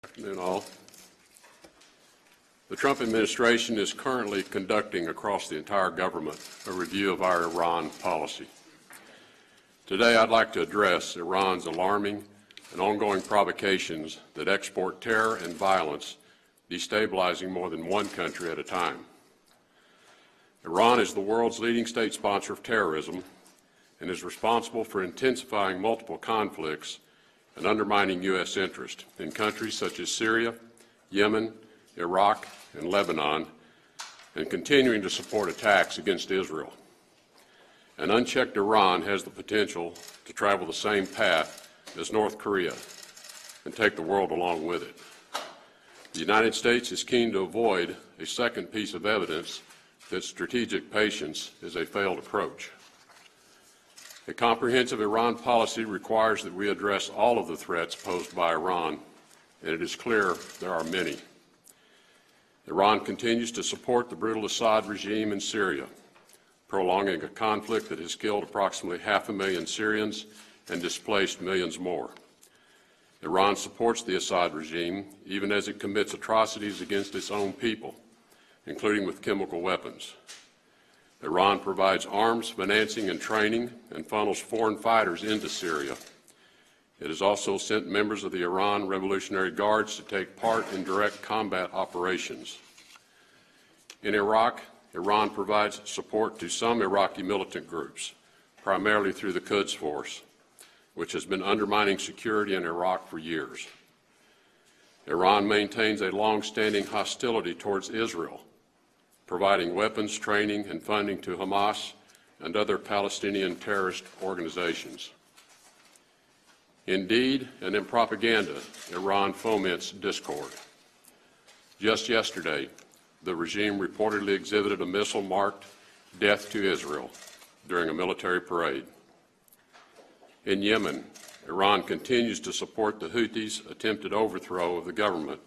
Afternoon, all. The Trump administration is currently conducting across the entire government a review of our Iran policy. Today, I'd like to address Iran's alarming and ongoing provocations that export terror and violence, destabilizing more than one country at a time. Iran is the world's leading state sponsor of terrorism and is responsible for intensifying multiple conflicts and undermining U.S. interest in countries such as Syria, Yemen, Iraq, and Lebanon, and continuing to support attacks against Israel. An unchecked Iran has the potential to travel the same path as North Korea and take the world along with it. The United States is keen to avoid a second piece of evidence that strategic patience is a failed approach. A comprehensive Iran policy requires that we address all of the threats posed by Iran, and it is clear there are many. Iran continues to support the brutal Assad regime in Syria, prolonging a conflict that has killed approximately 500,000 Syrians and displaced millions more. Iran supports the Assad regime even as it commits atrocities against its own people, including with chemical weapons. Iran provides arms, financing, and training and funnels foreign fighters into Syria. It has also sent members of the Iran Revolutionary Guards to take part in direct combat operations. In Iraq, Iran provides support to some Iraqi militant groups, primarily through the Quds Force, which has been undermining security in Iraq for years. Iran maintains a long-standing hostility towards Israel, providing weapons, training, and funding to Hamas and other Palestinian terrorist organizations. Indeed, and in propaganda, Iran foments discord. Just yesterday, the regime reportedly exhibited a missile marked "Death to Israel" during a military parade. In Yemen, Iran continues to support the Houthis' attempted overthrow of the government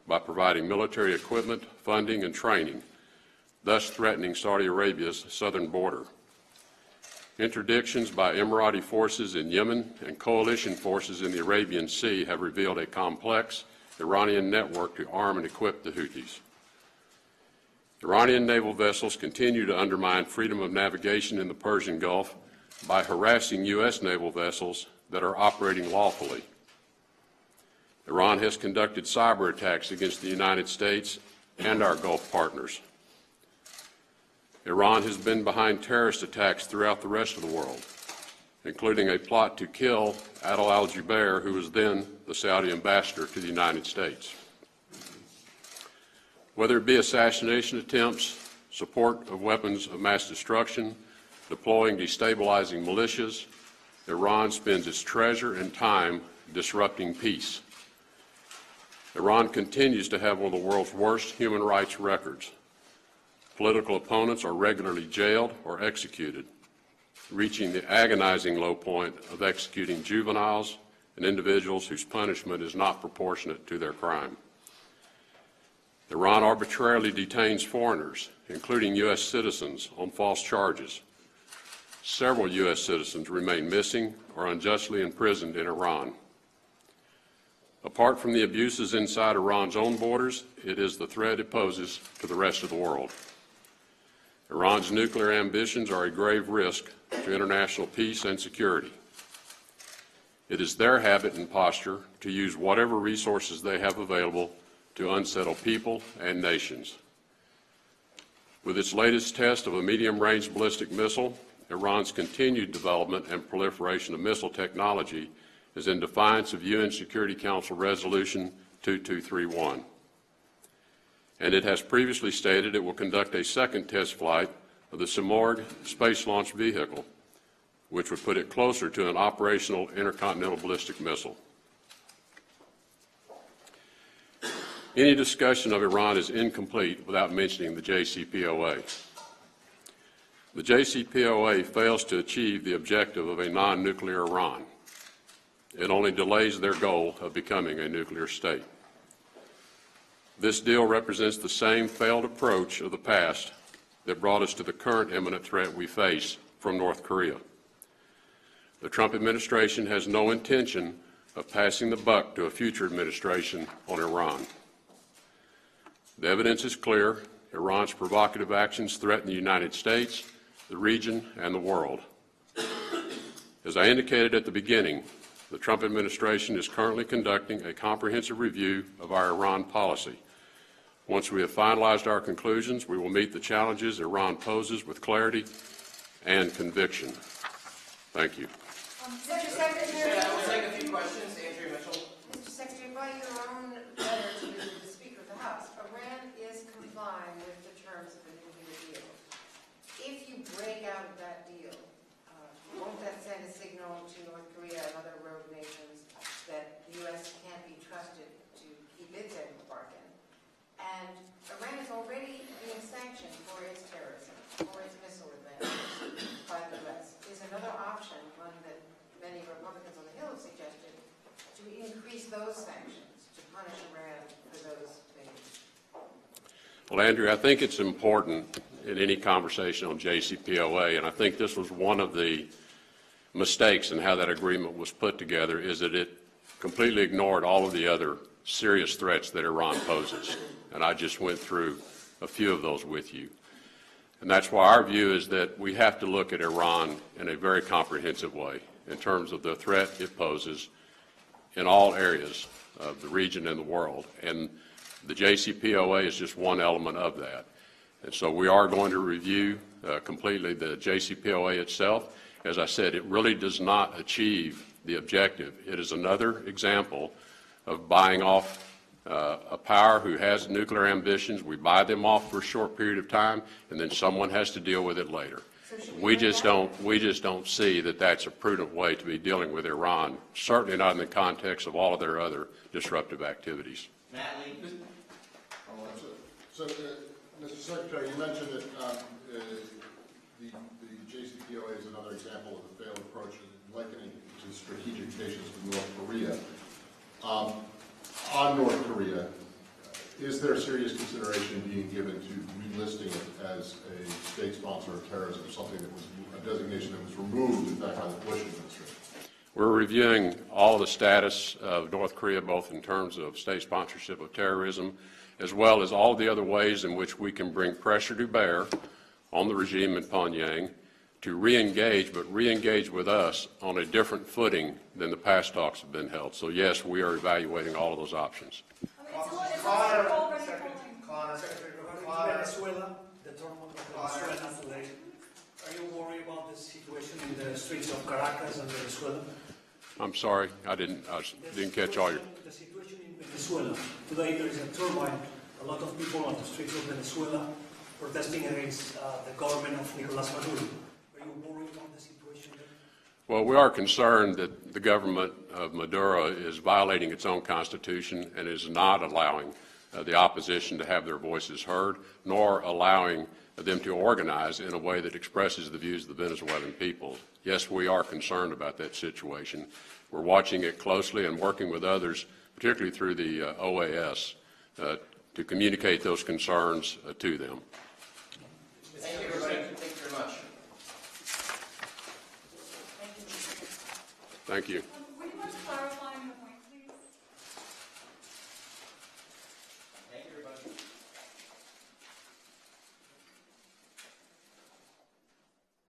by providing military equipment, funding, and training, thus threatening Saudi Arabia's southern border. Interdictions by Emirati forces in Yemen and coalition forces in the Arabian Sea have revealed a complex Iranian network to arm and equip the Houthis. Iranian naval vessels continue to undermine freedom of navigation in the Persian Gulf by harassing U.S. naval vessels that are operating lawfully. Iran has conducted cyber attacks against the United States and our Gulf partners. Iran has been behind terrorist attacks throughout the rest of the world, including a plot to kill Adel al-Jubeir, who was then the Saudi ambassador to the United States. Whether it be assassination attempts, support of weapons of mass destruction, deploying destabilizing militias, Iran spends its treasure and time disrupting peace. Iran continues to have one of the world's worst human rights records. Political opponents are regularly jailed or executed, reaching the agonizing low point of executing juveniles and individuals whose punishment is not proportionate to their crime. Iran arbitrarily detains foreigners, including U.S. citizens, on false charges. Several U.S. citizens remain missing or unjustly imprisoned in Iran. Apart from the abuses inside Iran's own borders, it is the threat it poses to the rest of the world. Iran's nuclear ambitions are a grave risk to international peace and security. It is their habit and posture to use whatever resources they have available to unsettle people and nations. With its latest test of a medium-range ballistic missile, Iran's continued development and proliferation of missile technology is in defiance of UN Security Council Resolution 2231. And it has previously stated it will conduct a second test flight of the Simorgh space launch vehicle, which would put it closer to an operational intercontinental ballistic missile. Any discussion of Iran is incomplete without mentioning the JCPOA. The JCPOA fails to achieve the objective of a non-nuclear Iran. It only delays their goal of becoming a nuclear state. This deal represents the same failed approach of the past that brought us to the current imminent threat we face from North Korea. The Trump administration has no intention of passing the buck to a future administration on Iran. The evidence is clear. Iran's provocative actions threaten the United States, the region, and the world. As I indicated at the beginning, the Trump administration is currently conducting a comprehensive review of our Iran policy. Once we have finalized our conclusions, we will meet the challenges Iran poses with clarity and conviction. Thank you. Mr. Secretary, We'll take a few questions. Andrea Mitchell. Mr. Secretary, by your own letter to the Speaker of the House, Iran is complying with the terms of the nuclear deal. If you break out of that deal, won't that send a signal to North Korea and other rogue nations that the U.S. can't be trusted to keep its end of the bargain? And Iran is already being sanctioned for its terrorism, for its missile advances by the U.S. Is another option, one that many Republicans on the Hill have suggested, to increase those sanctions, to punish Iran for those things? Well, Andrew, I think it's important in any conversation on JCPOA, and I think this was one of the mistakes in how that agreement was put together, is that it completely ignored all of the other serious threats that Iran poses. And I just went through a few of those with you. And that's why our view is that we have to look at Iran in a very comprehensive way in terms of the threat it poses in all areas of the region and the world. And the JCPOA is just one element of that. And so we are going to review completely the JCPOA itself. As I said, it really does not achieve the objective. It is another example of buying off a power who has nuclear ambitions. We buy them off for a short period of time, and then someone has to deal with it later. So we just don't see that that's a prudent way to be dealing with Iran, certainly not in the context of all of their other disruptive activities. Matt Lee. So, Mr. Secretary, you mentioned that the JCPOA is another example of a failed approach, likening it to strategic nations with North Korea. On North Korea, is there serious consideration being given to relisting it as a state sponsor of terrorism, something that was a designation that was removed, in fact, by the Bush administration? We're reviewing all the status of North Korea, both in terms of state sponsorship of terrorism, as well as all the other ways in which we can bring pressure to bear on the regime in Pyongyang to re-engage, but re-engage with us on a different footing than the past talks have been held. So yes, we are evaluating all of those options. Venezuela, the turmoil of Venezuela today. Are you worried about the situation in the streets of Caracas and Venezuela? I'm sorry, I didn't catch all your. The situation in Venezuela today, there is a turmoil. A lot of people on the streets of Venezuela protesting against the government of Nicolás Maduro. Are you worried about the situation there? Well, we are concerned that the government of Maduro is violating its own constitution and is not allowing the opposition to have their voices heard, nor allowing them to organize in a way that expresses the views of the Venezuelan people. Yes, we are concerned about that situation. We're watching it closely and working with others, particularly through the OAS, to communicate those concerns to them. Thank you, everybody. Thank you very much. Thank you. We want to clarify